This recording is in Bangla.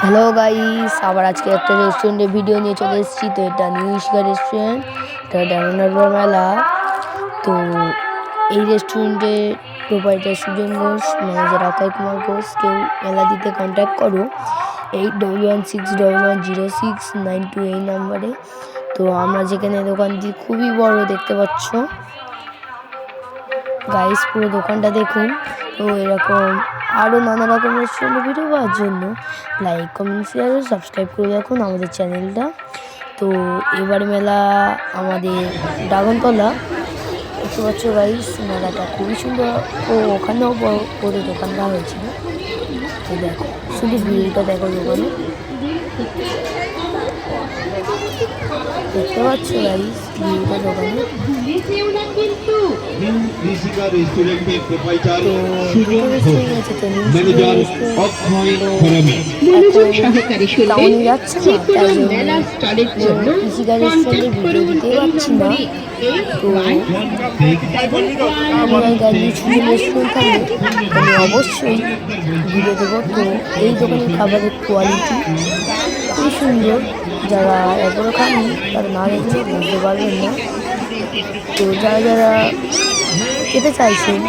হ্যালো গাইস, আবার আজকে একটা রেস্টুরেন্টের ভিডিও নিয়ে চলে এসেছি। তো এটা নিউ ইশিকা রেস্টুরেন্ট, এটা ডায়মন্ড মেলা। তো এই রেস্টুরেন্টের প্রোপাইটার সুজন ঘোষ, ম্যানেজার অক্ষয় কুমার ঘোষ। কেউ মেলা দিতে কন্ট্যাক্ট করো 8116110692 এই নাম্বারে। তো আমরা যেখানে দোকান দিই খুবই বড়, দেখতে পাচ্ছ গাইস, পুরো দোকানটা দেখুন। তো এরকম আরও নানা রকম রেস্টুরেন্টের ভিডিও পাওয়ার জন্য লাইক, কমেন্ট, শেয়ার ও সাবস্ক্রাইব করে রাখুন আমাদের চ্যানেলটা। তো এবার মেলা আমাদের ড্রাগনতলা, দেখতে পাচ্ছ গাইস, মেলাটা খুবই সুন্দর। ও ওখানেও বড় দোকান দেওয়া হয়েছিল। তো দেখো, শুধু ভিড়টা দেখো দোকানে, দেখতে পাচ্ছ গাইস ভিড়টা দোকানে। টাউনে যাচ্ছে না, তাই জন্য কৃষিকার রেস্টুরেন্টের ভিডিও দিতে পারছি না। তো আমার গাড়ি ছুটি রেস্টুরেন্ট থাকলে আমি অবশ্যই ভিডিও দেবো। তো এই দোকানের খাবারের কোয়ালিটি খুবই সুন্দর, যারা একবারও খাননি তারা না দেখলে বুঝতে পারবেন না। তো যারা যারা খেতে চাইছেন